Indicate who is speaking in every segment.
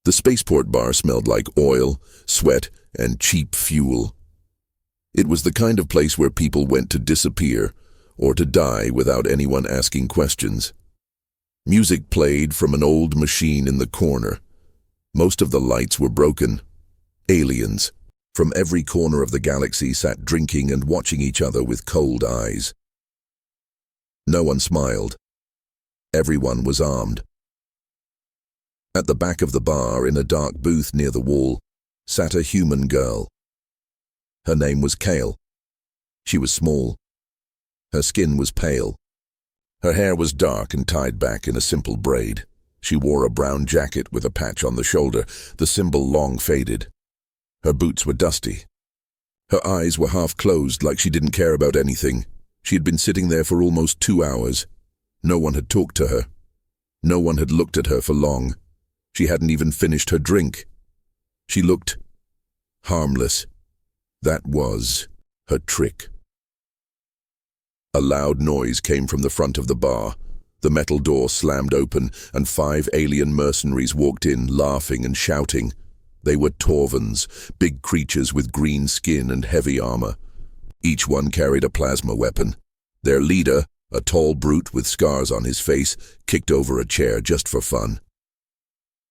Speaker 1: The spaceport bar smelled like oil, sweat, and cheap fuel. It was the kind of place where people went to disappear or to die without anyone asking questions. Music played from an old machine in the corner. Most of the lights were broken. Aliens from every corner of the galaxy sat drinking and watching each other with cold eyes. No one smiled. Everyone was armed. At the back of the bar, in a dark booth near the wall, sat a human girl. Her name was Kale. She was small. Her skin was pale. Her hair was dark and tied back in a simple braid. She wore a brown jacket with a patch on the shoulder, the symbol long faded. Her boots were dusty. Her eyes were half closed, like she didn't care about anything. She had been sitting there for almost 2 hours. No one had talked to her. No one had looked at her for long. She hadn't even finished her drink. She looked harmless. That was her trick. A loud noise came from the front of the bar. The metal door slammed open, and 5 alien mercenaries walked in, laughing and shouting. They were Torvans, big creatures with green skin and heavy armor. Each one carried a plasma weapon. Their leader, a tall brute with scars on his face, kicked over a chair just for fun.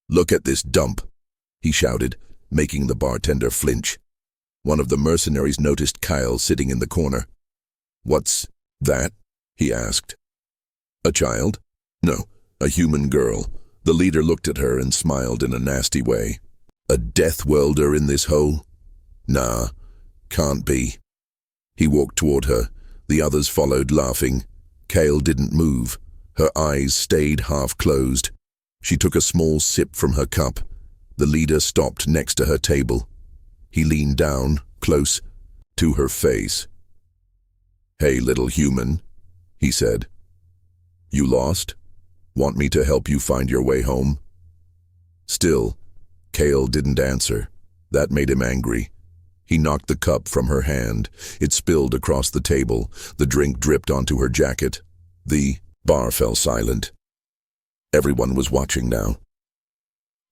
Speaker 1: "Look at this dump," he shouted, making the bartender flinch. One of the mercenaries noticed Kyle sitting in the corner. "What's that?" he asked. "A child?" "No, a human girl." The leader looked at her and smiled in a nasty way. "A death welder in this hole?" "Nah, can't be." He walked toward her. The others followed, laughing. Kale didn't move. Her eyes stayed half closed. She took a small sip from her cup. The leader stopped next to her table. He leaned down, close, to her face. "Hey, little human," he said. "You lost? Want me to help you find your way home?" Still, Kale didn't answer. That made him angry. He knocked the cup from her hand. It spilled across the table. The drink dripped onto her jacket. The bar fell silent. Everyone was watching now.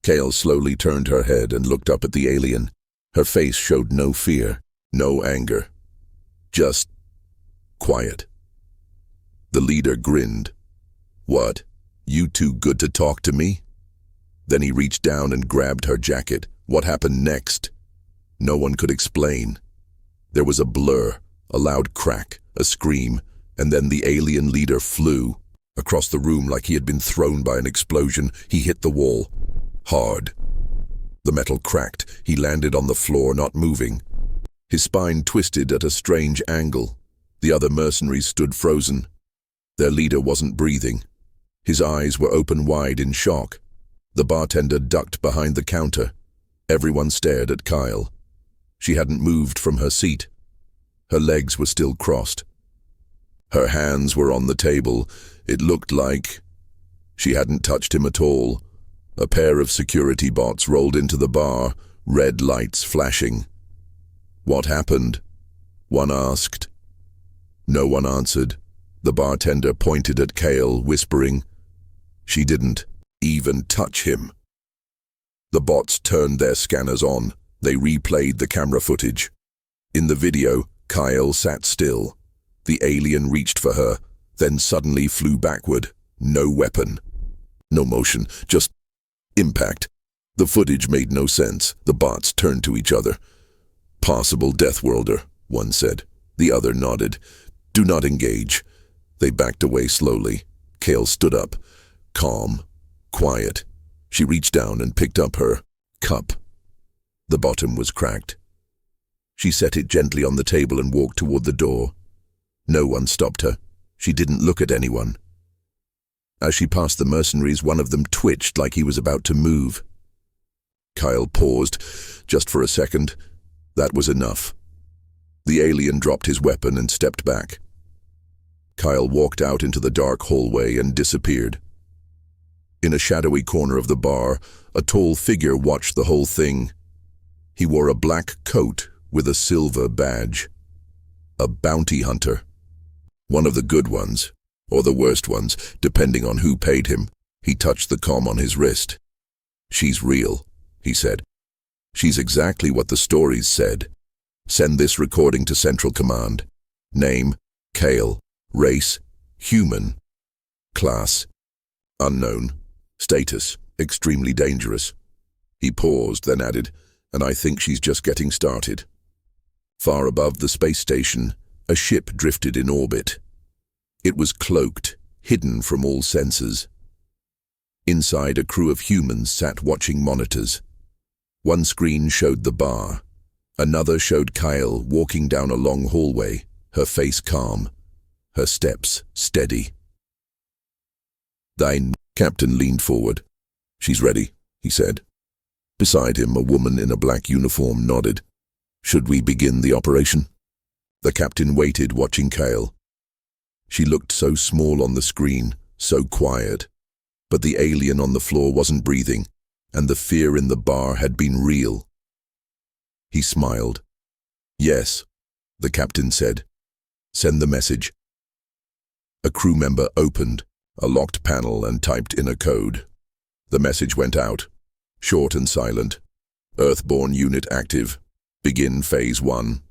Speaker 1: Kale slowly turned her head and looked up at the alien. Her face showed no fear, no anger. Just quiet. The leader grinned. "What? You too good to talk to me?" Then he reached down and grabbed her jacket. What happened next? No one could explain. There was a blur, a loud crack, a scream, and then the alien leader flew. Across the room like he had been thrown by an explosion, he hit the wall. Hard. The metal cracked. He landed on the floor, not moving. His spine twisted at a strange angle. The other mercenaries stood frozen. Their leader wasn't breathing. His eyes were open wide in shock. The bartender ducked behind the counter. Everyone stared at Kyle. She hadn't moved from her seat. Her legs were still crossed. Her hands were on the table. It looked like she hadn't touched him at all. A pair of security bots rolled into the bar, red lights flashing. "What happened?" one asked. No one answered. The bartender pointed at Kale, whispering, "She didn't even touch him." The bots turned their scanners on. They replayed the camera footage. In the video, Kyle sat still. The alien reached for her, then suddenly flew backward. No weapon. No motion, just impact. The footage made no sense. The bots turned to each other. "Possible death welder," one said. The other nodded. "Do not engage." They backed away slowly. Kale stood up, calm, quiet. She reached down and picked up her cup. The bottom was cracked. She set it gently on the table and walked toward the door. No one stopped her. She didn't look at anyone. As she passed the mercenaries, one of them twitched like he was about to move. Kyle paused, just for a second. That was enough. The alien dropped his weapon and stepped back. Kyle walked out into the dark hallway and disappeared. In a shadowy corner of the bar, a tall figure watched the whole thing. He wore a black coat with a silver badge. A bounty hunter. One of the good ones, or the worst ones, depending on who paid him. He touched the comm on his wrist. "She's real," he said. "She's exactly what the stories said. Send this recording to Central Command. Name, Kale. Race, human. Class, unknown. Status, extremely dangerous." He paused, then added, "And I think she's just getting started." Far above the space station, a ship drifted in orbit. It was cloaked, hidden from all senses. Inside, a crew of humans sat watching monitors. One screen showed the bar. Another showed Kyle walking down a long hallway, her face calm, her steps steady. The captain leaned forward. "She's ready," he said. Beside him, a woman in a black uniform nodded. "Should we begin the operation?" The captain waited, watching Kale. She looked so small on the screen, so quiet. But the alien on the floor wasn't breathing, and the fear in the bar had been real. He smiled. "Yes," the captain said. "Send the message." A crew member opened a locked panel and typed in a code. The message went out, short and silent. "Earthborne unit active. Begin phase 1.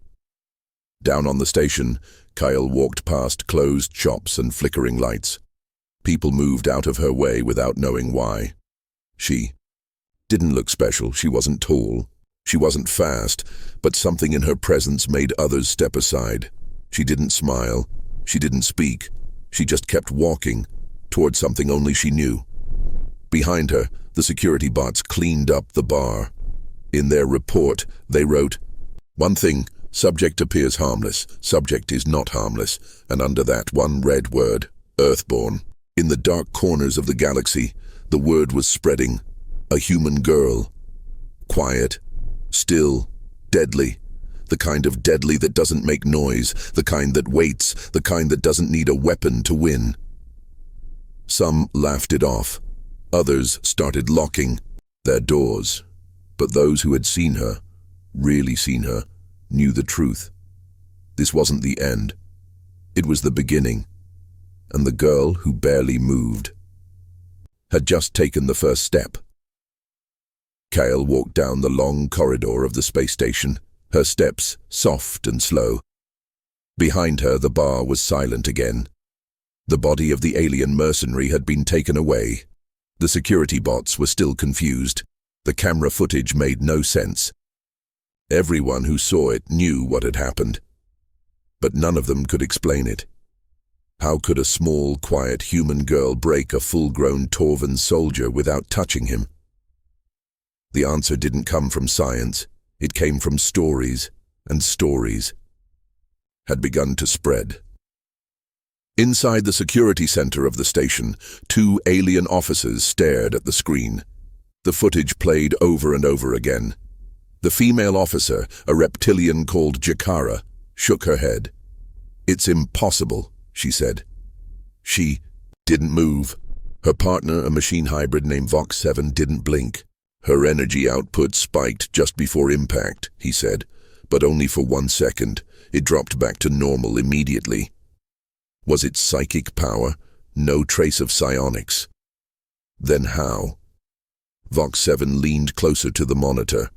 Speaker 1: Down on the station, Kyle walked past closed shops and flickering lights. People moved out of her way without knowing why. She didn't look special. She wasn't tall. She wasn't fast, but something in her presence made others step aside. She didn't smile. She didn't speak. She just kept walking toward something only she knew. Behind her, the security bots cleaned up the bar. In their report, they wrote, "One thing, subject appears harmless, subject is not harmless," and under that one red word, Earthborne. In the dark corners of the galaxy, the word was spreading. A human girl. Quiet, still, deadly. The kind of deadly that doesn't make noise, the kind that waits, the kind that doesn't need a weapon to win. Some laughed it off. Others started locking their doors. But those who had seen her, really seen her, knew the truth. This wasn't the end. It was the beginning. And the girl, who barely moved, had just taken the first step. Kale walked down the long corridor of the space station, her steps soft and slow. Behind her, the bar was silent again. The body of the alien mercenary had been taken away. The security bots were still confused. The camera footage made no sense. Everyone who saw it knew what had happened, but none of them could explain it. How could a small, quiet human girl break a full-grown Torvan soldier without touching him? The answer didn't come from science. It came from stories, and stories had begun to spread. Inside the security center of the station, 2 alien officers stared at the screen. The footage played over and over again. The female officer, a reptilian called Jakara, shook her head. "It's impossible," she said. She didn't move. Her partner, a machine hybrid named Vox 7, didn't blink. "Her energy output spiked just before impact," he said, "but only for 1 second. It dropped back to normal immediately." Was it psychic power? No trace of psionics. Then how? Vox 7 leaned closer to the monitor.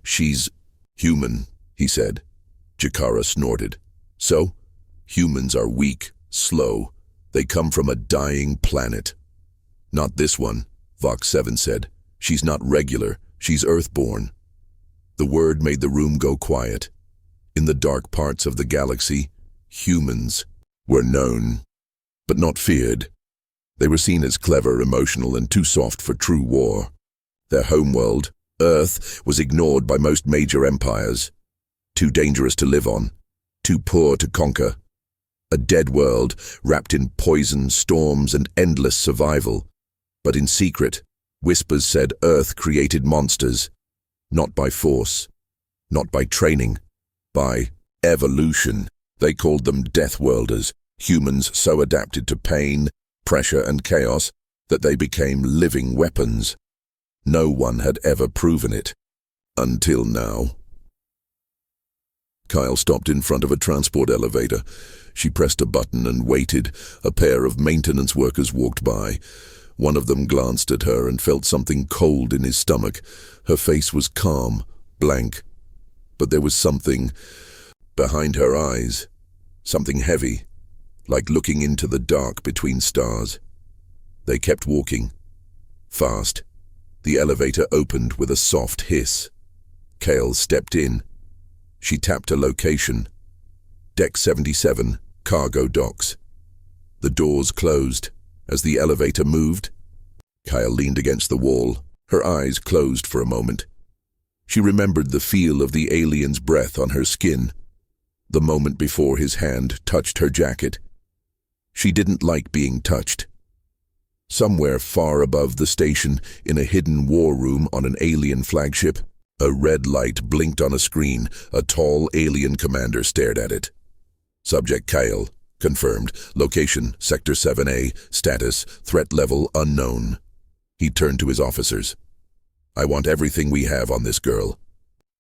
Speaker 1: "She's human," he said. Jakara snorted. "So? Humans are weak, slow. They come from a dying planet." "Not this one," Vox 7 said. "She's not regular. She's Earthborne." The word made the room go quiet. In the dark parts of the galaxy, humans were known, but not feared. They were seen as clever, emotional, and too soft for true war. Their homeworld, Earth, was ignored by most major empires. Too dangerous to live on, too poor to conquer. A dead world, wrapped in poison, storms, and endless survival. But in secret, whispers said Earth created monsters, not by force, not by training, by evolution. They called them Deathworlders, humans so adapted to pain, pressure, and chaos that they became living weapons. No one had ever proven it, until now. Kyle stopped in front of a transport elevator. She pressed a button and waited. A pair of maintenance workers walked by. One of them glanced at her and felt something cold in his stomach. Her face was calm, blank. But there was something behind her eyes, something heavy, like looking into the dark between stars. They kept walking. Fast. The elevator opened with a soft hiss. Kale stepped in. She tapped a location. Deck 77, cargo docks. The doors closed. As the elevator moved, Kyle leaned against the wall, her eyes closed for a moment. She remembered the feel of the alien's breath on her skin, the moment before his hand touched her jacket. She didn't like being touched. Somewhere far above the station, in a hidden war room on an alien flagship, a red light blinked on a screen. A tall alien commander stared at it. Subject Kyle. Confirmed. Location, Sector 7A. Status, threat level unknown. He turned to his officers. I want everything we have on this girl.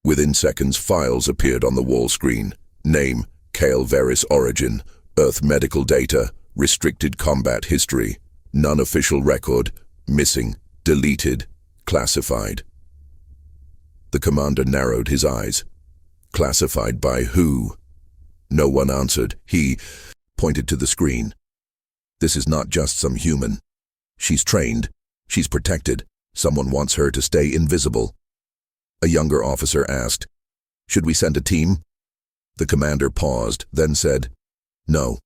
Speaker 1: Within seconds, files appeared on the wall screen. Name, Kale Veris origin. Earth medical data. Restricted combat history. Non-official record. Missing. Deleted. Classified. The commander narrowed his eyes. Classified by who? No one answered. He pointed to the screen. This is not just some human. She's trained. She's protected. Someone wants her to stay invisible. A younger officer asked, Should we send a team? The commander paused, then said, No,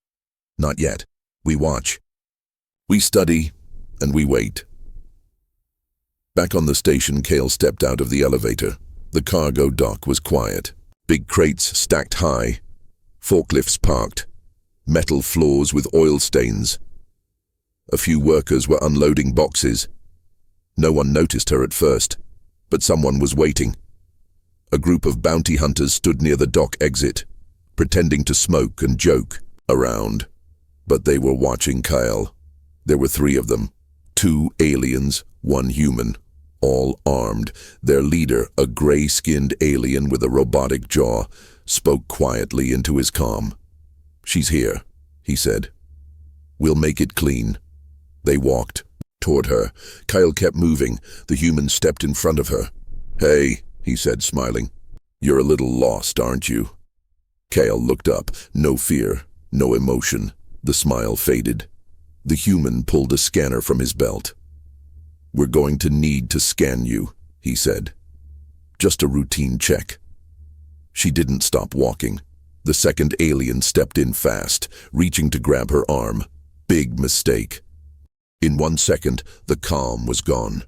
Speaker 1: not yet. We watch. We study, and we wait. Back on the station, Kale stepped out of the elevator. The cargo dock was quiet. Big crates stacked high. Forklifts parked. Metal floors with oil stains. A few workers were unloading boxes. No one noticed her at first, but someone was waiting. A group of bounty hunters stood near the dock exit, pretending to smoke and joke around. But they were watching Kyle. There were 3 of them. 2 aliens, 1 human, all armed. Their leader, a gray-skinned alien with a robotic jaw, spoke quietly into his comm. She's here, he said. We'll make it clean. They walked toward her. Kyle kept moving. The human stepped in front of her. Hey, he said, smiling. You're a little lost, aren't you? Kyle looked up. No fear, no emotion. The smile faded. The human pulled a scanner from his belt. We're going to need to scan you, he said. Just a routine check. She didn't stop walking. The second alien stepped in fast, reaching to grab her arm. Big mistake. In 1 second, the calm was gone.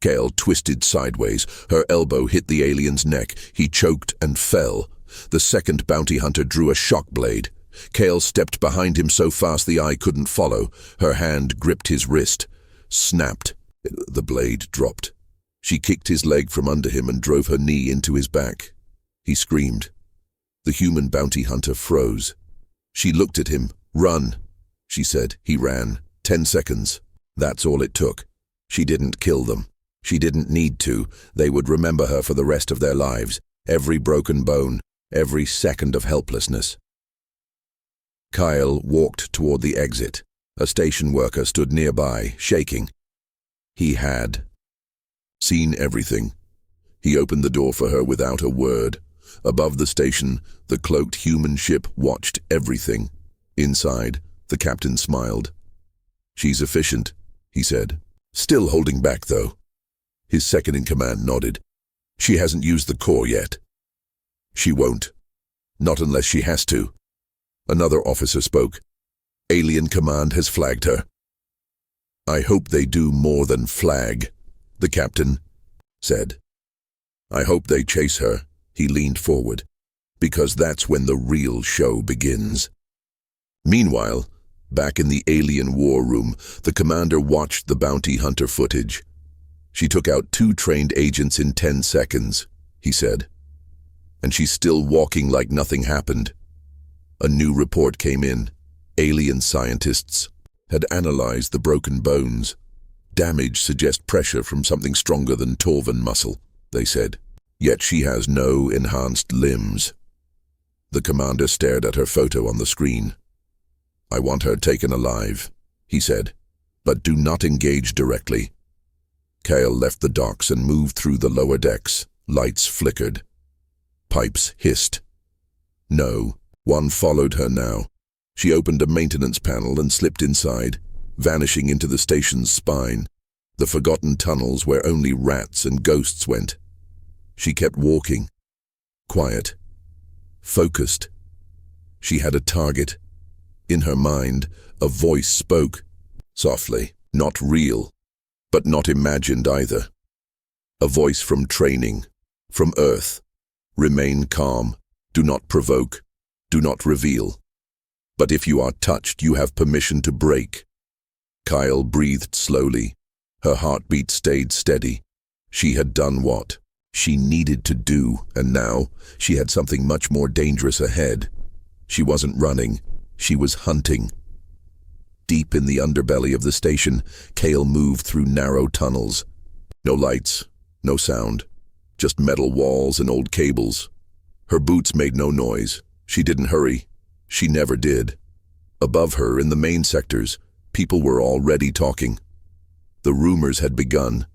Speaker 1: Kale twisted sideways. Her elbow hit the alien's neck. He choked and fell. The second bounty hunter drew a shock blade. Kale stepped behind him so fast the eye couldn't follow. Her hand gripped his wrist. Snapped. The blade dropped. She kicked his leg from under him and drove her knee into his back. He screamed. The human bounty hunter froze. She looked at him. Run, she said. He ran. 10 seconds. That's all it took. She didn't kill them. She didn't need to. They would remember her for the rest of their lives. Every broken bone, every second of helplessness. Kyle walked toward the exit. A station worker stood nearby, shaking. He had seen everything. He opened the door for her without a word. Above the station, the cloaked human ship watched everything. Inside, the captain smiled. She's efficient, he said. Still holding back, though. His second-in-command nodded. She hasn't used the core yet. She won't. Not unless she has to. Another officer spoke. Alien Command has flagged her. I hope they do more than flag, the captain said. I hope they chase her. He leaned forward. Because that's when the real show begins. Meanwhile, back in the alien war room, the commander watched the bounty hunter footage. She took out 2 trained agents in 10 seconds, he said. And she's still walking like nothing happened. A new report came in. Alien scientists had analyzed the broken bones. Damage suggests pressure from something stronger than Torvan muscle, they said. Yet she has no enhanced limbs. The commander stared at her photo on the screen. I want her taken alive, he said. but do not engage directly. Kale left the docks and moved through the lower decks. Lights flickered. Pipes hissed. No, one followed her now. She opened a maintenance panel and slipped inside, vanishing into the station's spine, the forgotten tunnels where only rats and ghosts went. She kept walking. Quiet. Focused. She had a target. In her mind, a voice spoke. Softly. Not real, but not imagined either. A voice from training, from Earth. Remain calm. Do not provoke. Do not reveal. But if you are touched, you have permission to break. Kyle breathed slowly. Her heartbeat stayed steady. She had done what she needed to do, and now she had something much more dangerous ahead. She wasn't running. She was hunting. Deep in the underbelly of the station, Kale moved through narrow tunnels. No lights, no sound, just metal walls and old cables. Her boots made no noise. She didn't hurry. She never did. Above her, in the main sectors, people were already talking. The rumors had begun.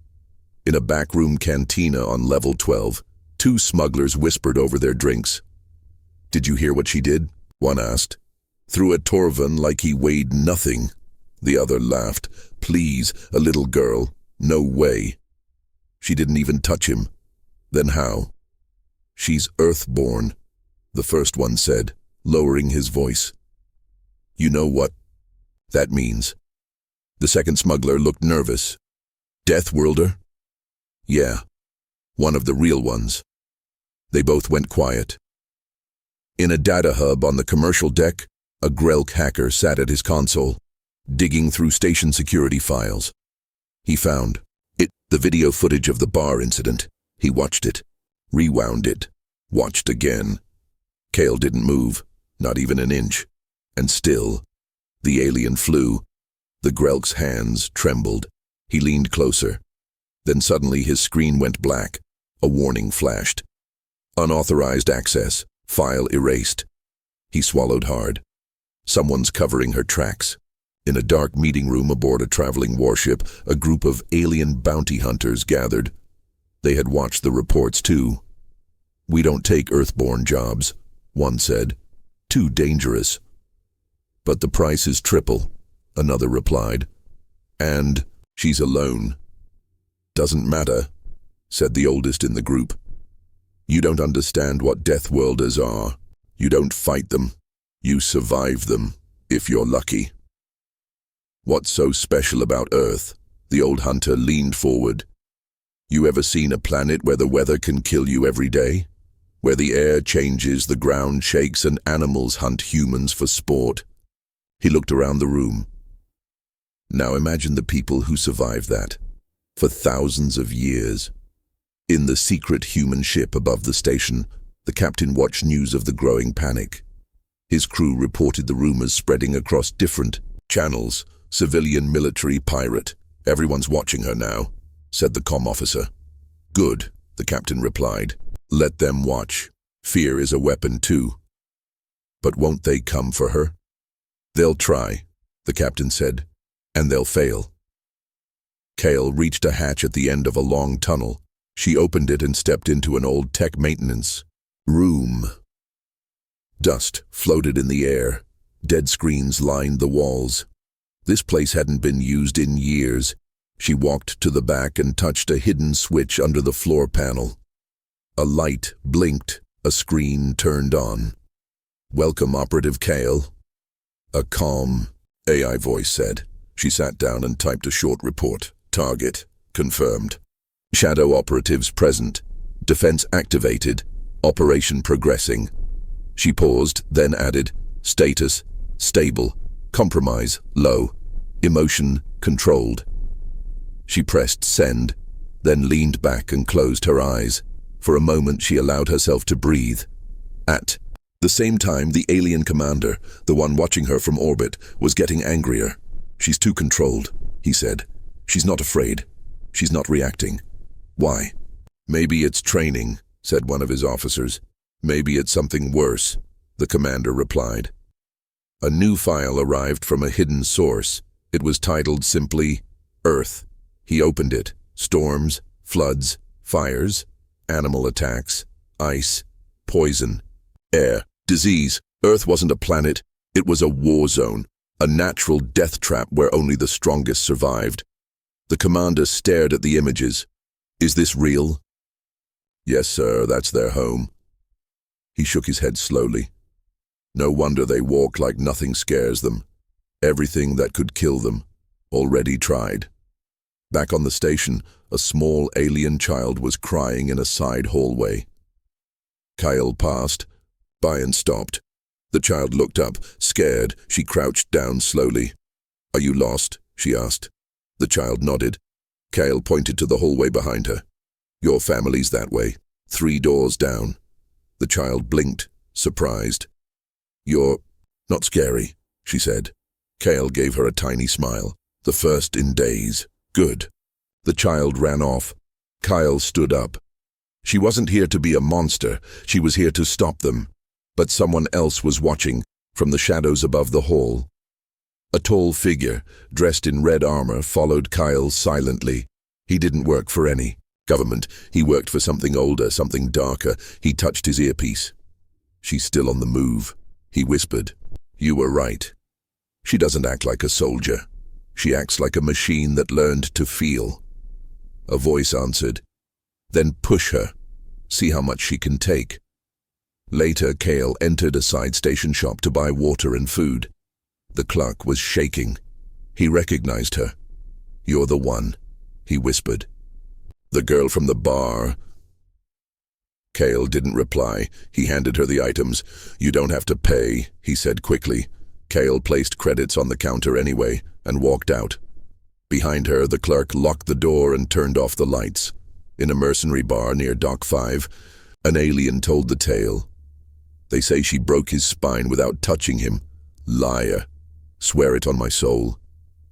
Speaker 1: In a backroom cantina on level 12, two smugglers whispered over their drinks. "Did you hear what she did?" one asked. "Threw at Torvin like he weighed nothing." The other laughed. "Please, a little girl. No way." "She didn't even touch him." "Then how?" "She's Earthborn," the first one said, lowering his voice. "You know what that means?" The second smuggler looked nervous. "Death Worlder?" "Yeah, one of the real ones." They both went quiet. In a data hub on the commercial deck, a Grelk hacker sat at his console, digging through station security files. He found the video footage of the bar incident. He watched it, rewound it, watched again. Kale didn't move, not even an inch. And still, the alien flew. The Grelk's hands trembled. He leaned closer. Then suddenly his screen went black. A warning flashed. Unauthorized access. File erased. He swallowed hard. Someone's covering her tracks. In a dark meeting room aboard a traveling warship, a group of alien bounty hunters gathered. They had watched the reports too. "We don't take Earthborn jobs," one said. "Too dangerous." "But the price is triple," another replied. "And she's alone." "Doesn't matter," said the oldest in the group. "You don't understand what Death Worlders are. You don't fight them. You survive them, if you're lucky." "What's so special about Earth?" The old hunter leaned forward. "You ever seen a planet where the weather can kill you every day? Where the air changes, the ground shakes, and animals hunt humans for sport?" He looked around the room. "Now imagine the people who survived that, for thousands of years." In the secret human ship above the station, the captain watched news of the growing panic. His crew reported the rumors spreading across different channels. "Civilian, military, pirate. Everyone's watching her now," said the comm officer. "Good," the captain replied. "Let them watch. Fear is a weapon too." "But won't they come for her?" "They'll try," the captain said, "and they'll fail." Kale reached a hatch at the end of a long tunnel. She opened it and stepped into an old tech maintenance room. Dust floated in the air. Dead screens lined the walls. This place hadn't been used in years. She walked to the back and touched a hidden switch under the floor panel. A light blinked. A screen turned on. "Welcome, Operative Kale," a calm AI voice said. She sat down and typed a short report. "Target confirmed. Shadow operatives present. Defense activated. Operation progressing." She paused, then added, "Status stable. Compromise low. Emotion controlled." She pressed send, then leaned back and closed her eyes. For a moment she allowed herself to breathe. At the same time, the alien commander, the one watching her from orbit, was getting angrier. "She's too controlled," he said. "She's not afraid. She's not reacting. Why?" "Maybe it's training," said one of his officers. "Maybe it's something worse," the commander replied. A new file arrived from a hidden source. It was titled simply, Earth. He opened it. Storms, floods, fires, animal attacks, ice, poison, air, disease. Earth wasn't a planet, it was a war zone, a natural death trap where only the strongest survived. The commander stared at the images. Is this real? Yes, sir, that's their home. He shook his head slowly. No wonder they walk like nothing scares them. Everything that could kill them, already tried. Back on the station, a small alien child was crying in a side hallway. Kyle passed by and stopped. The child looked up, scared. She crouched down slowly. Are you lost? She asked. The child nodded. Kyle pointed to the hallway behind her. Your family's that way, 3 doors down. The child blinked, surprised. You're not scary, she said. Kyle gave her a tiny smile. The first in days. Good. The child ran off. Kyle stood up. She wasn't here to be a monster. She was here to stop them. But someone else was watching, from the shadows above the hall. A tall figure, dressed in red armor, followed Kyle silently. He didn't work for any government. He worked for something older, something darker. He touched his earpiece. She's still on the move. He whispered. You were right. She doesn't act like a soldier. She acts like a machine that learned to feel. A voice answered. Then push her. See how much she can take. Later, Kale entered a side station shop to buy water and food. The clerk was shaking. He recognized her. You're the one, he whispered. The girl from the bar. Kale didn't reply. He handed her the items. You don't have to pay, he said quickly. Kale placed credits on the counter anyway and walked out. Behind her, the clerk locked the door and turned off the lights. In a mercenary bar near Dock 5, an alien told the tale. They say she broke his spine without touching him. Liar. Swear it on my soul.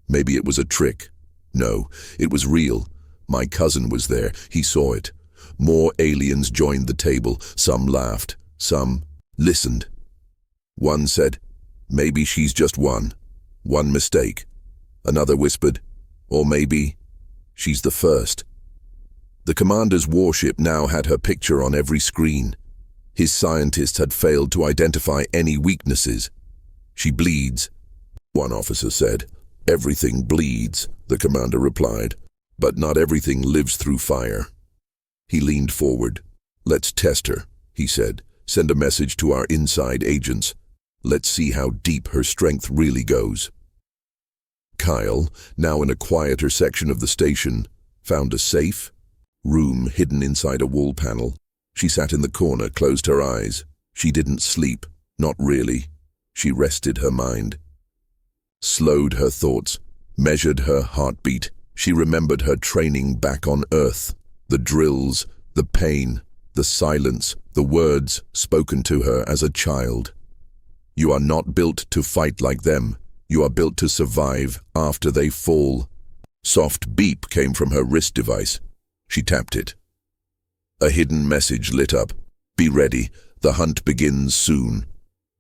Speaker 1: Maybe it was a trick. No, it was real. My cousin was there. He saw it. More aliens joined the table. Some laughed. Some listened. One said, maybe she's just one. One mistake. Another whispered, or maybe she's the first. The commander's warship now had her picture on every screen. His scientists had failed to identify any weaknesses. She bleeds, one officer said. Everything bleeds, the commander replied, but not everything lives through fire. He leaned forward. Let's test her, he said. Send a message to our inside agents. Let's see how deep her strength really goes. Kyle, now in a quieter section of the station, found a safe room hidden inside a wall panel. She sat in the corner, closed her eyes. She didn't sleep, not really. She rested her mind. Slowed her thoughts, measured her heartbeat. She remembered her training back on Earth. The drills, the pain, the silence, the words spoken to her as a child. You are not built to fight like them. You are built to survive after they fall. Soft beep came from her wrist device. She tapped it. A hidden message lit up. Be ready. The hunt begins soon.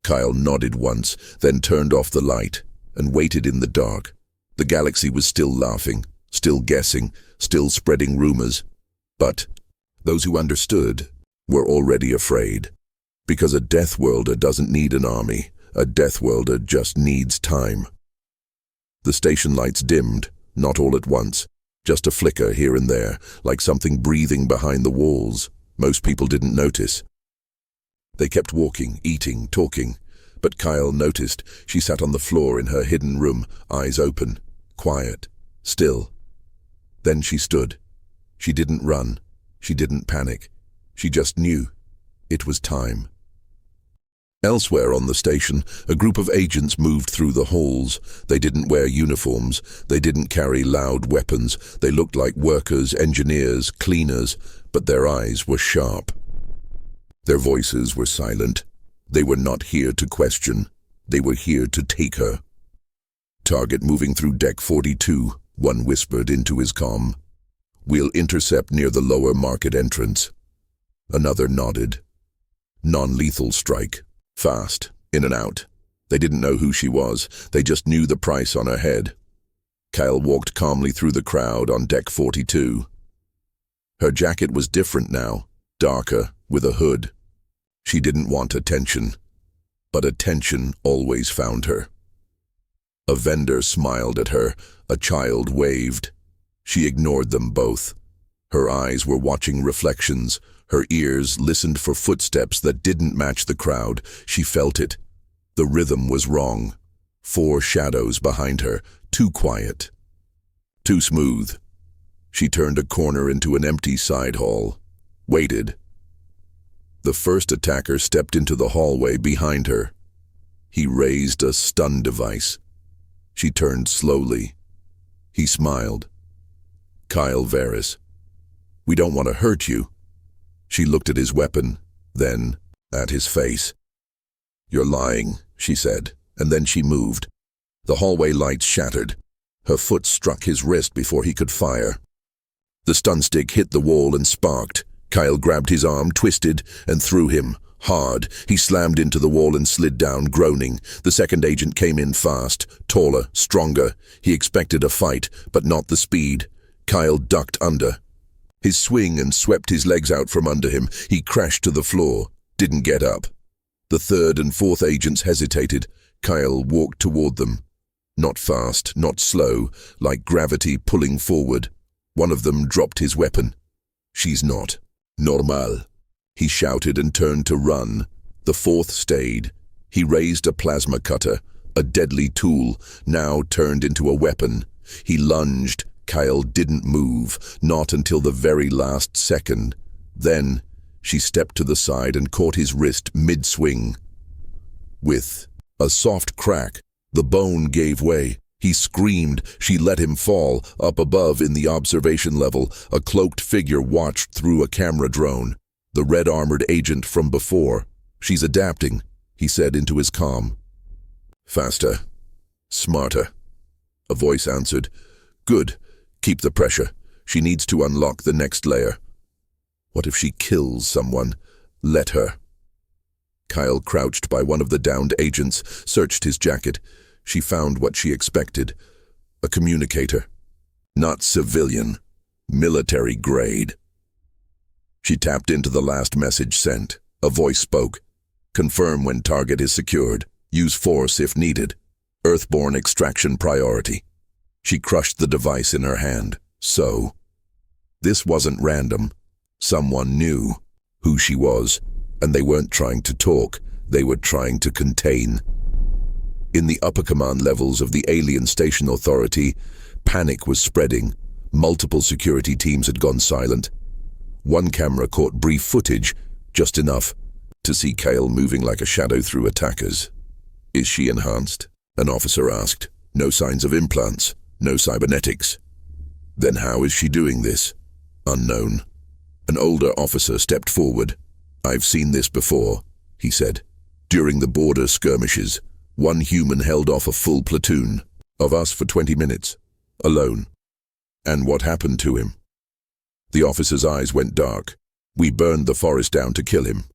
Speaker 1: Kyle nodded once, then turned off the light and waited in the dark. The galaxy was still laughing, still guessing, still spreading rumors. But those who understood were already afraid. Because a Death Worlder doesn't need an army. A Death Worlder just needs time. The station lights dimmed, not all at once. Just a flicker here and there, like something breathing behind the walls. Most people didn't notice. They kept walking, eating, talking. But Kyle noticed. She sat on the floor in her hidden room, eyes open, quiet, still. Then she stood. She didn't run. She didn't panic. She just knew. It was time. Elsewhere on the station, a group of agents moved through the halls. They didn't wear uniforms. They didn't carry loud weapons. They looked like workers, engineers, cleaners, but their eyes were sharp. Their voices were silent. They were not here to question. They were here to take her. Target moving through Deck 42, one whispered into his comm. We'll intercept near the lower market entrance. Another nodded. Non-lethal strike. Fast, in and out. They didn't know who she was. They just knew the price on her head. Kyle walked calmly through the crowd on deck 42. Her jacket was different now, darker, with a hood. She didn't want attention, but attention always found her. A vendor smiled at her, a child waved. She ignored them both. Her eyes were watching reflections, her ears listened for footsteps that didn't match the crowd. She felt it. The rhythm was wrong. 4 shadows behind her, too quiet, too smooth. She turned a corner into an empty side hall, waited. The first attacker stepped into the hallway behind her. He raised a stun device. She turned slowly. He smiled. Kyle Varys. "We don't want to hurt you." She looked at his weapon, then at his face. "You're lying," she said, and then she moved. The hallway lights shattered. Her foot struck his wrist before he could fire. The stun stick hit the wall and sparked. Kyle grabbed his arm, twisted, and threw him. Hard. He slammed into the wall and slid down, groaning. The second agent came in fast, taller, stronger. He expected a fight, but not the speed. Kyle ducked under. His swing and swept his legs out from under him. He crashed to the floor, didn't get up. The third and fourth agents hesitated. Kyle walked toward them. Not fast, not slow, like gravity pulling forward. One of them dropped his weapon. "She's not normal," he shouted and turned to run. The fourth stayed. He raised a plasma cutter, a deadly tool, now turned into a weapon. He lunged. Kyle didn't move, not until the very last second. Then, she stepped to the side and caught his wrist mid-swing. With a soft crack, the bone gave way. He screamed. She let him fall. Up above in the observation level, a cloaked figure watched through a camera drone. The red-armored agent from before. "She's adapting," he said into his comm. "Faster. Smarter." A voice answered. "Good. Keep the pressure. She needs to unlock the next layer." "What if she kills someone? Let her." Kyle crouched by one of the downed agents, searched his jacket. She found what she expected. A communicator. Not civilian. Military grade. She tapped into the last message sent. A voice spoke. "Confirm when target is secured. Use force if needed. Earthborne extraction priority." She crushed the device in her hand. So, this wasn't random. Someone knew who she was, and they weren't trying to talk. They were trying to contain. In the upper command levels of the Alien Station Authority, panic was spreading. Multiple security teams had gone silent. One camera caught brief footage, just enough to see Kyle moving like a shadow through attackers. "Is she enhanced?" an officer asked. "No signs of implants, no cybernetics." "Then how is she doing this?" "Unknown." An older officer stepped forward. "I've seen this before," he said. "During the border skirmishes, one human held off a full platoon of us for 20 minutes, alone." "And what happened to him?" The officer's eyes went dark. "We burned the forest down to kill him."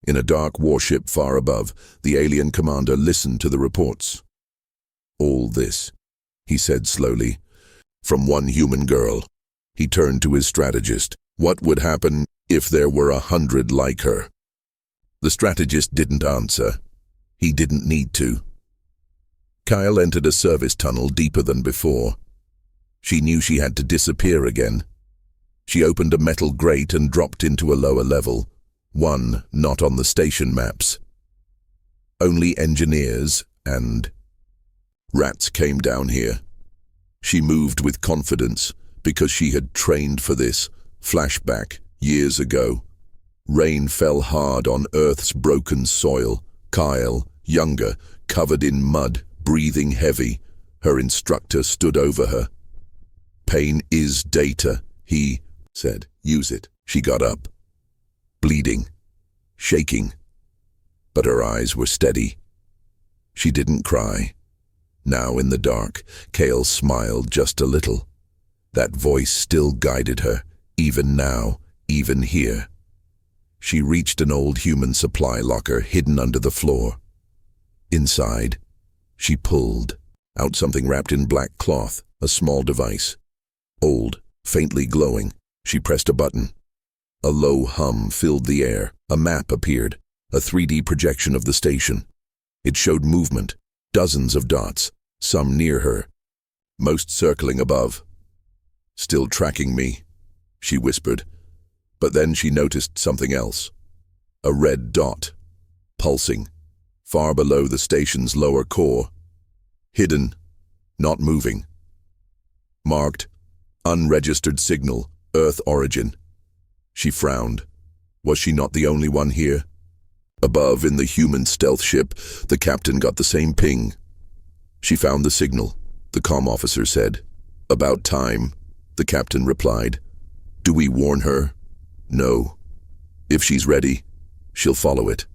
Speaker 1: In a dark warship far above, the alien commander listened to the reports. "All this," he said slowly, "from one human girl." He turned to his strategist. "What would happen if there were 100 like her?" The strategist didn't answer. He didn't need to. Kyle entered a service tunnel deeper than before. She knew she had to disappear again. She opened a metal grate and dropped into a lower level, one not on the station maps. Only engineers and rats came down here. She moved with confidence because she had trained for this. Flashback, years ago. Rain fell hard on Earth's broken soil. Kyle, younger, covered in mud, breathing heavy. Her instructor stood over her. "Pain is data," he said. "Use it." She got up, bleeding, shaking, but her eyes were steady. She didn't cry. Now in the dark, Kale smiled just a little. That voice still guided her, even now, even here. She reached an old human supply locker hidden under the floor. Inside, she pulled out something wrapped in black cloth. A small device. Old, faintly glowing. She pressed a button. A low hum filled the air. A map appeared, a 3D projection of the station. It showed movement, dozens of dots, some near her, most circling above. "Still tracking me," she whispered. But then she noticed something else. A red dot, pulsing, far below the station's lower core. Hidden, not moving. Marked, unregistered signal, Earth origin. She frowned. Was she not the only one here? Above, in the human stealth ship, the captain got the same ping. She found the signal, the comm officer said. "About time," the captain replied. "Do we warn her?" "No. If she's ready, she'll follow it."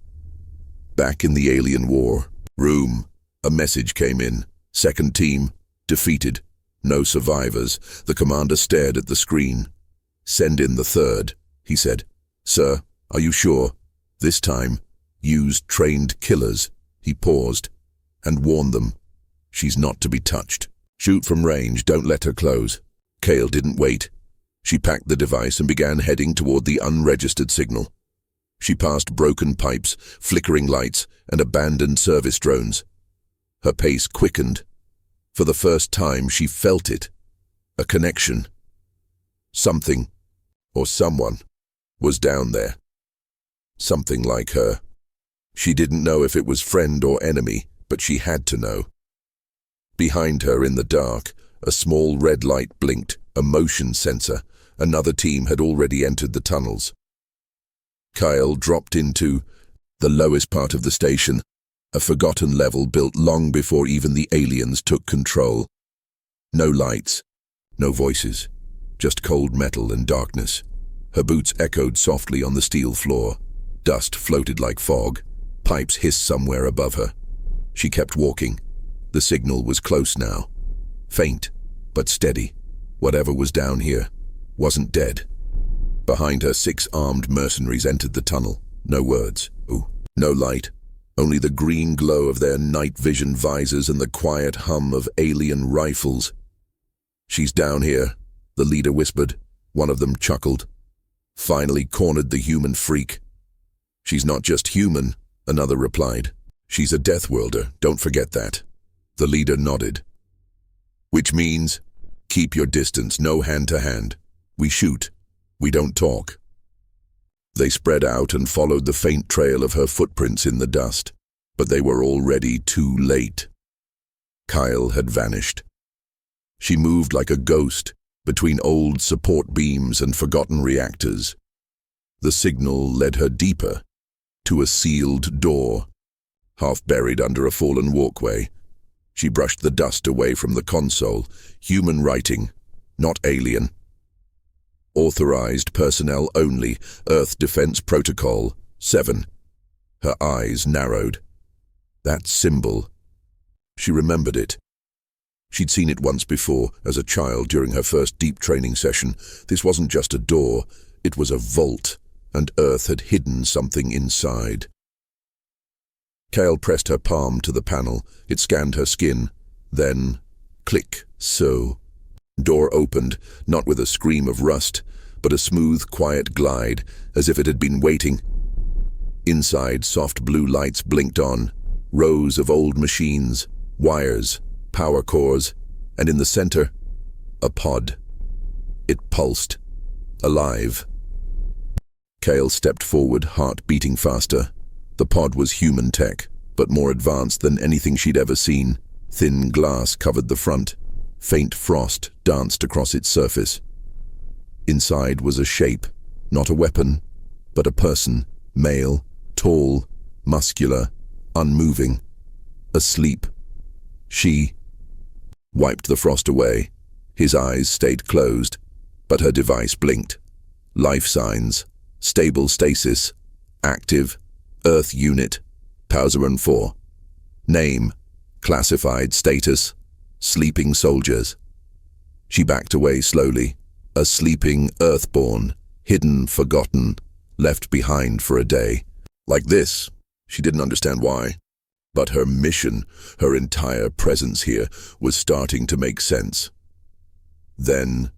Speaker 1: Back in the alien war room, a message came in. "Second team, defeated. No survivors." The commander stared at the screen. "Send in the third," he said. "Sir, are you sure? This time, use trained killers." He paused and warned them. "She's not to be touched. Shoot from range, don't let her close." Kale didn't wait. She packed the device and began heading toward the unregistered signal. She passed broken pipes, flickering lights, and abandoned service drones. Her pace quickened. For the first time, she felt it. A connection. Something, or someone, was down there. Something like her. She didn't know if it was friend or enemy, but she had to know. Behind her in the dark, a small red light blinked, a motion sensor. Another team had already entered the tunnels. Kyle dropped into the lowest part of the station, a forgotten level built long before even the aliens took control. No lights, no voices, just cold metal and darkness. Her boots echoed softly on the steel floor. Dust floated like fog. Pipes hissed somewhere above her. She kept walking. The signal was close now. Faint, but steady. Whatever was down here wasn't dead. Behind her, 6 armed mercenaries entered the tunnel. No words. No light. Only the green glow of their night vision visors and the quiet hum of alien rifles. "She's down here," the leader whispered. One of them chuckled. "Finally cornered the human freak." "She's not just human," another replied. "She's a death worlder, don't forget that." The leader nodded. "Which means, keep your distance, no hand-to-hand. We shoot. We don't talk." They spread out and followed the faint trail of her footprints in the dust, but they were already too late. Kyle had vanished. She moved like a ghost between old support beams and forgotten reactors. The signal led her deeper, to a sealed door, half buried under a fallen walkway. She brushed the dust away from the console. Human writing, not alien. "Authorized personnel only, Earth Defense Protocol 7. Her eyes narrowed. That symbol. She remembered it. She'd seen it once before, as a child during her first deep training session. This wasn't just a door, it was a vault, and Earth had hidden something inside. Kale pressed her palm to the panel. It scanned her skin. Then, click, so. Door opened, not with a scream of rust, but a smooth, quiet glide, as if it had been waiting. Inside, soft blue lights blinked on, rows of old machines, wires, power cores, and in the center, a pod. It pulsed, alive. Kale stepped forward, heart beating faster. The pod was human tech, but more advanced than anything she'd ever seen. Thin glass covered the front. Faint frost danced across its surface. Inside was a shape, not a weapon, but a person, male, tall, muscular, unmoving, asleep. She wiped the frost away. His eyes stayed closed, but her device blinked. Life signs, stable stasis, active, Earth unit, Pauseran 4. Name, classified status, sleeping soldiers. She backed away slowly, a sleeping Earthborn, hidden, forgotten, left behind for a day. Like this, she didn't understand why. But her mission, her entire presence here, was starting to make sense. Then,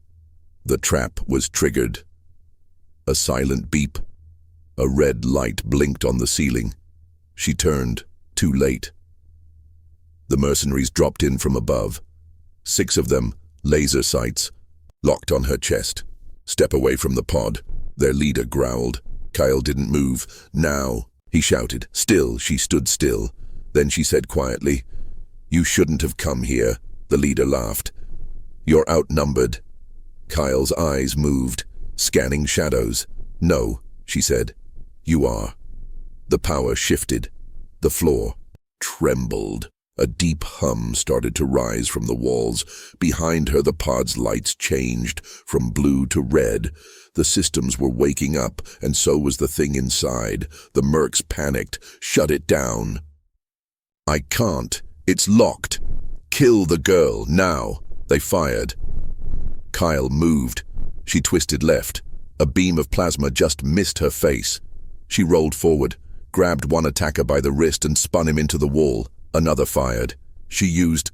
Speaker 1: the trap was triggered. A silent beep. A red light blinked on the ceiling. She turned, too late. The mercenaries dropped in from above. 6 of them, laser sights, locked on her chest. "Step away from the pod," their leader growled. Kyle didn't move. "Now," he shouted. Still, she stood still. Then she said quietly, "You shouldn't have come here." The leader laughed. "You're outnumbered." Kyle's eyes moved, scanning shadows. "No," she said. "You are." The power shifted. The floor trembled. A deep hum started to rise from the walls. Behind her, the pod's lights changed from blue to red. The systems were waking up, and so was the thing inside. The mercs panicked. "Shut it down." "I can't. It's locked." "Kill the girl, now." They fired. Kyle moved. She twisted left. A beam of plasma just missed her face. She rolled forward, grabbed one attacker by the wrist and spun him into the wall. Another fired. She used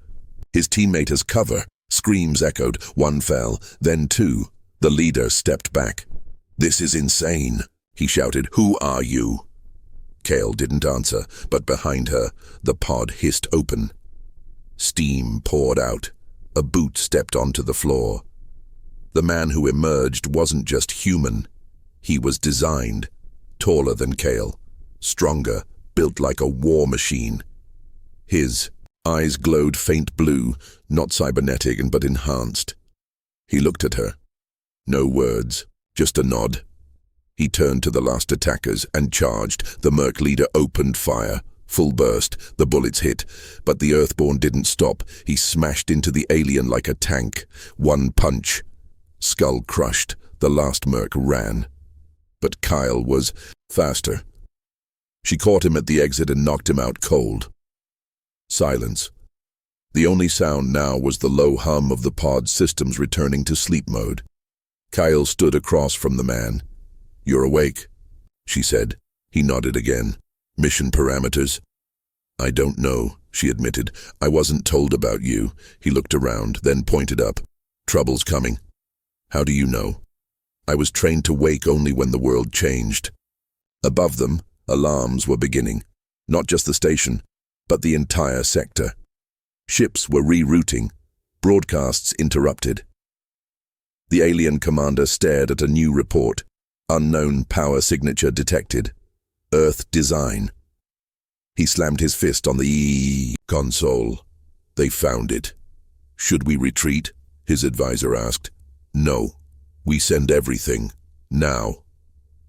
Speaker 1: his teammate as cover. Screams echoed. One fell, then 2. The leader stepped back. "This is insane," he shouted. "Who are you?" Kale didn't answer, but behind her, the pod hissed open. Steam poured out. A boot stepped onto the floor. The man who emerged wasn't just human. He was designed. Taller than Kale. Stronger, built like a war machine. His eyes glowed faint blue, not cybernetic but enhanced. He looked at her. No words, just a nod. He turned to the last attackers and charged. The merc leader opened fire. Full burst, the bullets hit, but the Earthborn didn't stop. He smashed into the alien like a tank. One punch. Skull crushed, the last merc ran. But Kyle was faster. She caught him at the exit and knocked him out cold. Silence. The only sound now was the low hum of the pod's systems returning to sleep mode. Kyle stood across from the man. "You're awake," she said. He nodded again. "Mission parameters?" "I don't know," she admitted. "I wasn't told about you." He looked around, then pointed up. "Trouble's coming." "How do you know?" "I was trained to wake only when the world changed." Above them, alarms were beginning. Not just the station, but the entire sector. Ships were rerouting, broadcasts interrupted. The alien commander stared at a new report. Unknown power signature detected. Earth design. He slammed his fist on the console. "They found it." "Should we retreat?" his advisor asked. "No. We send everything. Now."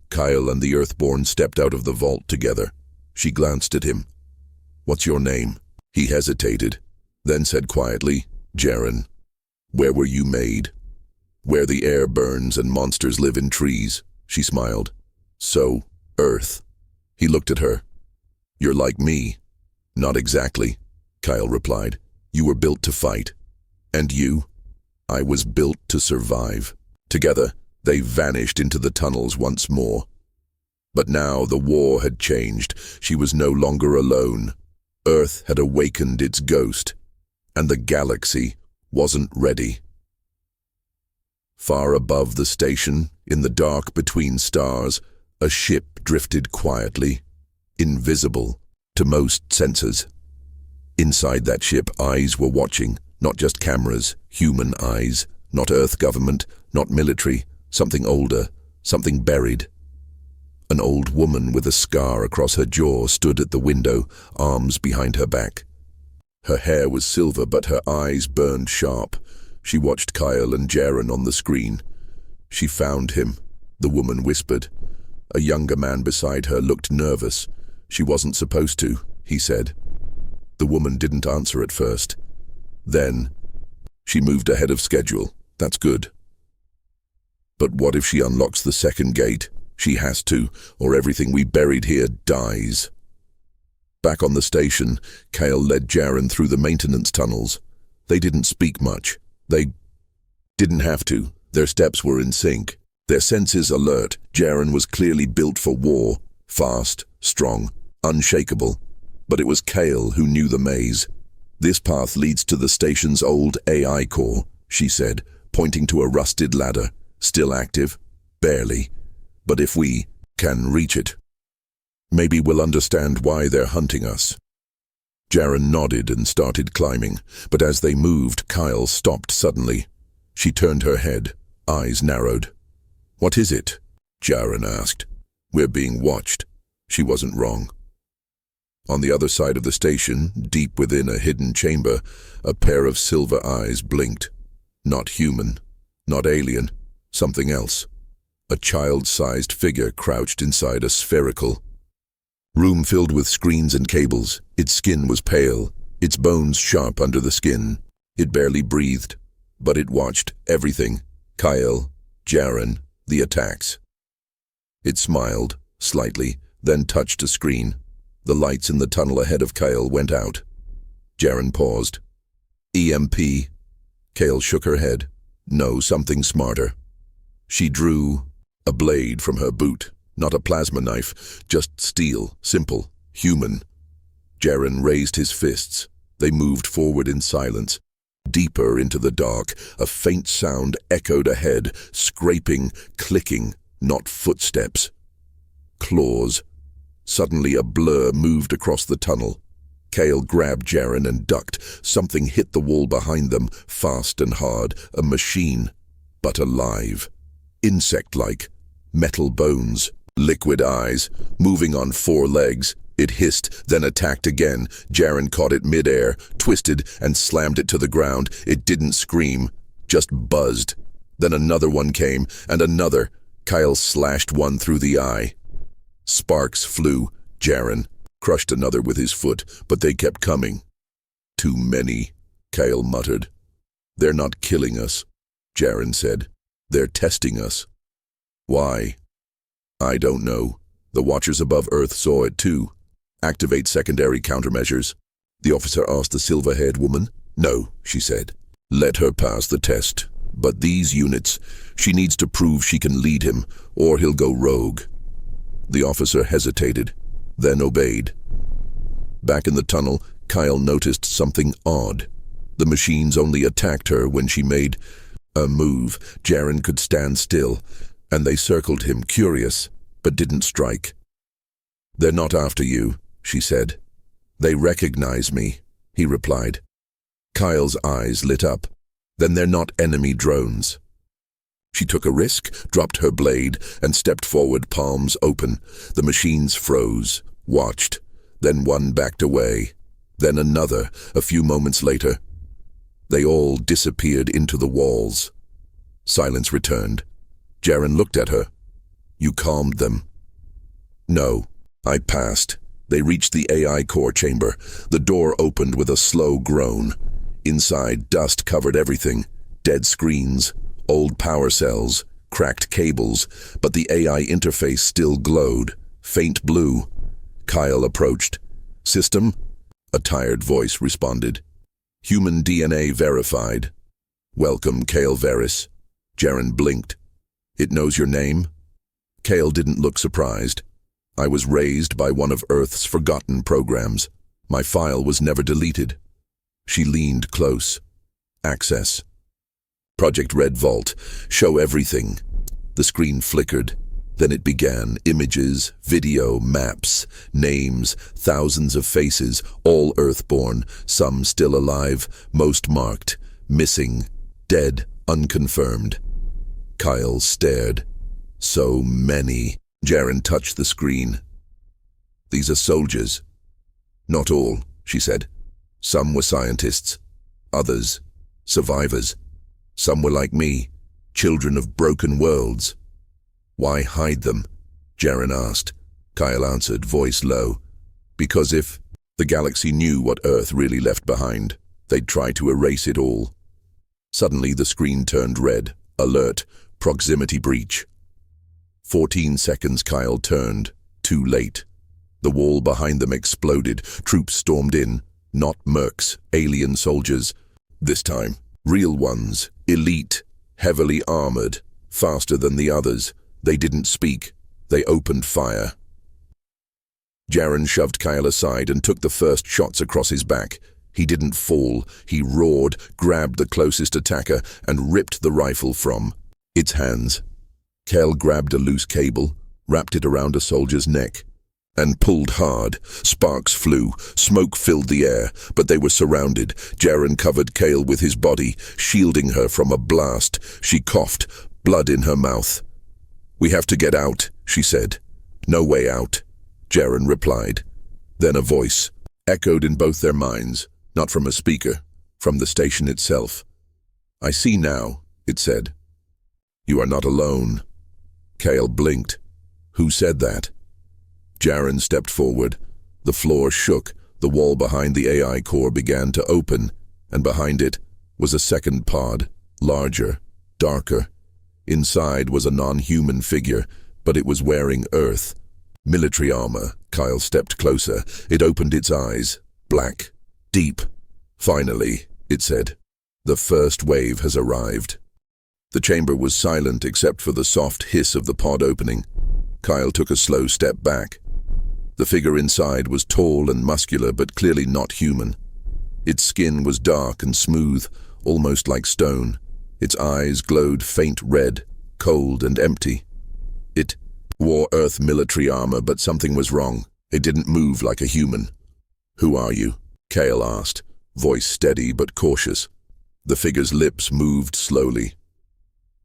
Speaker 1: Kyle and the Earthborn stepped out of the vault together. She glanced at him. "What's your name?" He hesitated, then said quietly, "Jaren." "Where were you made?" "Where the air burns and monsters live in trees." She smiled. "So, Earth." He looked at her. "You're like me." "Not exactly," Kyle replied. "You were built to fight." "And you?" "I was built to survive." Together, they vanished into the tunnels once more. But now the war had changed. She was no longer alone. Earth had awakened its ghost, and the galaxy wasn't ready. Far above the station, in the dark between stars, a ship drifted quietly, invisible to most sensors. Inside that ship, eyes were watching, not just cameras, human eyes, not Earth government, not military, something older, something buried. An old woman with a scar across her jaw stood at the window, arms behind her back. Her hair was silver, but her eyes burned sharp. She watched Kyle and Jaren on the screen. "She found him," the woman whispered. A younger man beside her looked nervous. "She wasn't supposed to," he said. The woman didn't answer at first. Then, "She moved ahead of schedule. That's good." "But what if she unlocks the second gate? She has to, or everything we buried here dies." Back on the station, Kale led Jaren through the maintenance tunnels. They didn't speak much. They didn't have to. Their steps were in sync. Their senses alert. Jaren was clearly built for war. Fast, strong, unshakable. But it was Kale who knew the maze. "This path leads to the station's old AI core," she said, pointing to a rusted ladder, still active, barely. But if we can reach it, maybe we'll understand why they're hunting us. Jaren nodded and started climbing, but as they moved, Kyle stopped suddenly. She turned her head, eyes narrowed. "What is it?" Jaren asked. "We're being watched." She wasn't wrong. On the other side of the station, deep within a hidden chamber, a pair of silver eyes blinked. Not human, not alien, something else. A child-sized figure crouched inside a spherical room filled with screens and cables. Its skin was pale, its bones sharp under the skin. It barely breathed, but it watched everything. Kyle, Jaren, the attacks. It smiled, slightly, then touched a screen. The lights in the tunnel ahead of Kyle went out. Jaren paused. "EMP?" Kyle shook her head. "No, something smarter." She drew a blade from her boot. Not a plasma knife, just steel, simple, human. Jaren raised his fists. They moved forward in silence. Deeper into the dark, a faint sound echoed ahead, scraping, clicking, not footsteps. Claws. Suddenly a blur moved across the tunnel. Kale grabbed Jaren and ducked. Something hit the wall behind them, fast and hard. A machine, but alive. Insect-like. Metal bones. Liquid eyes. Moving on 4 legs. It hissed, then attacked again. Jaren caught it mid-air, twisted, and slammed it to the ground. It didn't scream, just buzzed. Then another one came, and another. Kyle slashed one through the eye. Sparks flew. Jaren crushed another with his foot, but they kept coming. "Too many," Kyle muttered. "They're not killing us," Jaren said. "They're testing us." "Why?" "I don't know. The watchers above Earth saw it too." "Activate secondary countermeasures," the officer asked the silver-haired woman. "No," she said. "Let her pass the test. But these units, she needs to prove she can lead him, or he'll go rogue." The officer hesitated, then obeyed. Back in the tunnel, Kyle noticed something odd. The machines only attacked her when she made a move. Jaren could stand still, and they circled him, curious, but didn't strike. "They're not after you," she said. "They recognize me," he replied. Kyle's eyes lit up. "Then they're not enemy drones." She took a risk, dropped her blade, and stepped forward, palms open. The machines froze, watched. Then one backed away. Then another, a few moments later. They all disappeared into the walls. Silence returned. Jaren looked at her. "You calmed them." "No, I passed." They reached the AI core chamber. The door opened with a slow groan. Inside, dust covered everything. Dead screens, old power cells, cracked cables, but the AI interface still glowed, faint blue. Kyle approached. "System?" A tired voice responded. "Human DNA verified." "Welcome, Kale Veris." Jaren blinked. "It knows your name?" Kale didn't look surprised. "I was raised by one of Earth's forgotten programs. My file was never deleted." She leaned close. "Access." "Project Red Vault. Show everything." The screen flickered. Then it began. Images, video, maps, names, thousands of faces, all Earthborn, some still alive, most marked, missing, dead, unconfirmed. Kyle stared. "So many." Jaren touched the screen. "These are soldiers." "Not all," she said. "Some were scientists. Others, survivors. Some were like me, children of broken worlds." "Why hide them?" Jaren asked. Kyle answered, voice low. "Because if the galaxy knew what Earth really left behind, they'd try to erase it all." Suddenly the screen turned red. Alert. Proximity breach. 14 seconds. Kyle turned. Too late. The wall behind them exploded. Troops stormed in. Not mercs, alien soldiers. This time, real ones, elite, heavily armored, faster than the others. They didn't speak. They opened fire. Jaren shoved Kyle aside and took the first shots across his back. He didn't fall. He roared, grabbed the closest attacker, and ripped the rifle from its hands. Kel grabbed a loose cable, wrapped it around a soldier's neck, and pulled hard. Sparks flew, smoke filled the air, but they were surrounded. Jaren covered Kale with his body, shielding her from a blast. She coughed, blood in her mouth. "We have to get out," she said. "No way out," Jaren replied. Then a voice echoed in both their minds, not from a speaker, from the station itself. "I see now," it said. "You are not alone." Kale blinked. "Who said that?" Jaren stepped forward. The floor shook, the wall behind the AI core began to open, and behind it was a second pod, larger, darker. Inside was a non-human figure, but it was wearing Earth. Military armor. Kyle stepped closer. It opened its eyes. Black. Deep. "Finally," it said. "The first wave has arrived." The chamber was silent except for the soft hiss of the pod opening. Kyle took a slow step back. The figure inside was tall and muscular, but clearly not human. Its skin was dark and smooth, almost like stone. Its eyes glowed faint red, cold and empty. It wore Earth military armor, but something was wrong. It didn't move like a human. "Who are you?" Kale asked, voice steady but cautious. The figure's lips moved slowly.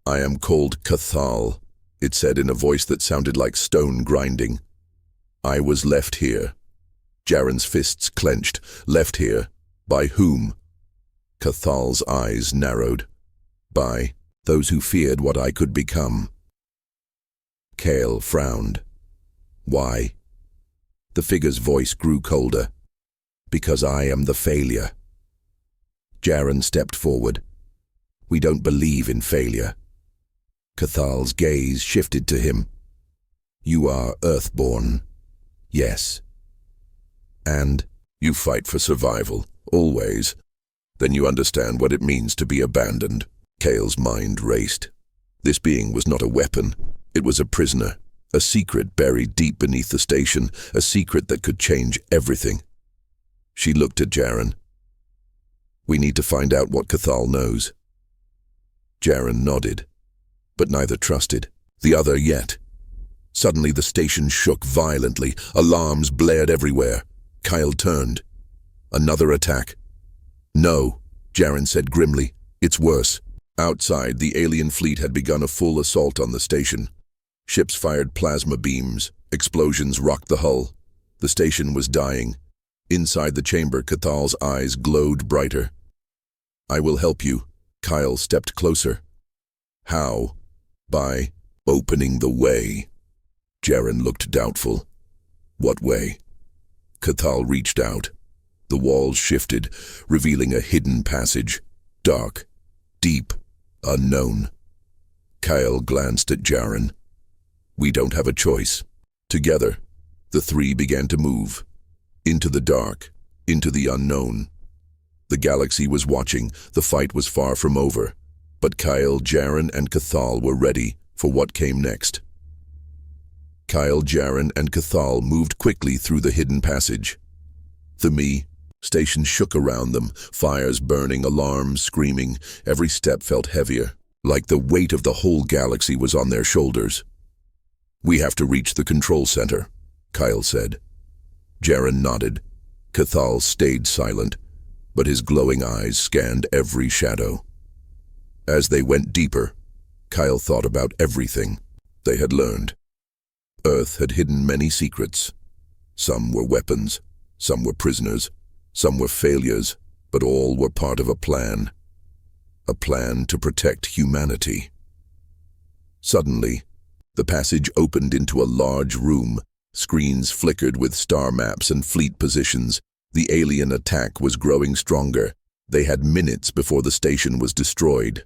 Speaker 1: "I am called Cathal," it said in a voice that sounded like stone grinding. "I was left here." Jaren's fists clenched. "Left here? By whom?" Cathal's eyes narrowed. "By those who feared what I could become." Kale frowned. "Why?" The figure's voice grew colder. "Because I am the failure." Jaren stepped forward. "We don't believe in failure." Cathal's gaze shifted to him. "You are Earthborn." "Yes." "And you fight for survival, always. Then you understand what it means to be abandoned." Kale's mind raced. This being was not a weapon. It was a prisoner, a secret buried deep beneath the station, a secret that could change everything. She looked at Jaren. "We need to find out what Cathal knows." Jaren nodded, but neither trusted the other yet. Suddenly the station shook violently. Alarms blared everywhere. Kyle turned. "Another attack." "No," Jaren said grimly. "It's worse." Outside, the alien fleet had begun a full assault on the station. Ships fired plasma beams. Explosions rocked the hull. The station was dying. Inside the chamber, Cathal's eyes glowed brighter. "I will help you." Kyle stepped closer. "How?" "By opening the way." Jaren looked doubtful. "What way?" Cathal reached out. The walls shifted, revealing a hidden passage. Dark, deep, unknown. Kyle glanced at Jaren. "We don't have a choice." Together, the three began to move. Into the dark, into the unknown. The galaxy was watching. The fight was far from over. But Kyle, Jaren, and Cathal were ready for what came next. Kyle, Jaren, and Cathal moved quickly through the hidden passage. The station shook around them, fires burning, alarms screaming. Every step felt heavier, like the weight of the whole galaxy was on their shoulders. "We have to reach the control center," Kyle said. Jaren nodded. Cathal stayed silent, but his glowing eyes scanned every shadow. As they went deeper, Kyle thought about everything they had learned. Earth had hidden many secrets. Some were weapons, some were prisoners, some were failures, but all were part of a plan. A plan to protect humanity. Suddenly, the passage opened into a large room. Screens flickered with star maps and fleet positions. The alien attack was growing stronger. They had minutes before the station was destroyed.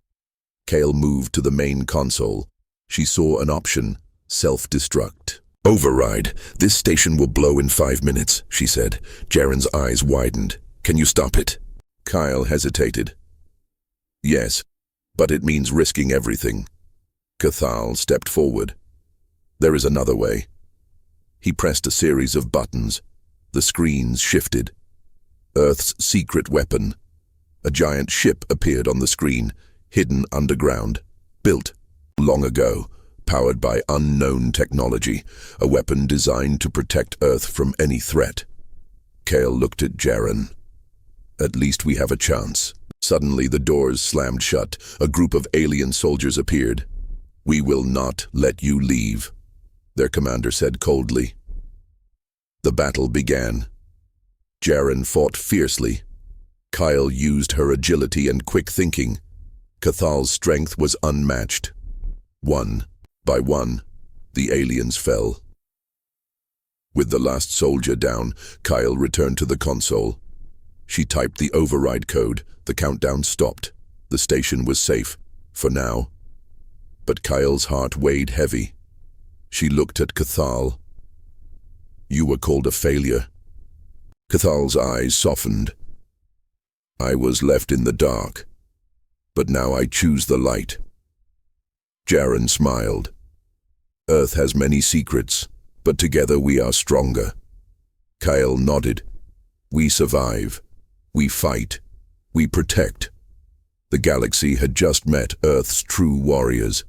Speaker 1: Kale moved to the main console. She saw an option: self-destruct. "Override. This station will blow in 5 minutes," she said. Jaren's eyes widened. "Can you stop it?" Kyle hesitated. "Yes, but it means risking everything." Cathal stepped forward. "There is another way." He pressed a series of buttons. The screens shifted. Earth's secret weapon. A giant ship appeared on the screen, hidden underground, built long ago, powered by unknown technology, a weapon designed to protect Earth from any threat. Kale looked at Jaren. At least we have a chance. Suddenly the doors slammed shut. A group of alien soldiers appeared. We will not let you leave, their commander said coldly. The battle began. Jaren fought fiercely. Kyle used her agility and quick thinking. Cathal's strength was unmatched. One by one, the aliens fell. With the last soldier down, Kyle returned to the console. She typed the override code. The countdown stopped. The station was safe, for now. But Kyle's heart weighed heavy. She looked at Cathal. You were called a failure. Cathal's eyes softened. I was left in the dark, but now I choose the light. Jaren smiled. Earth has many secrets, but together we are stronger. Kyle nodded. We survive. We fight. We protect. The galaxy had just met Earth's true warriors.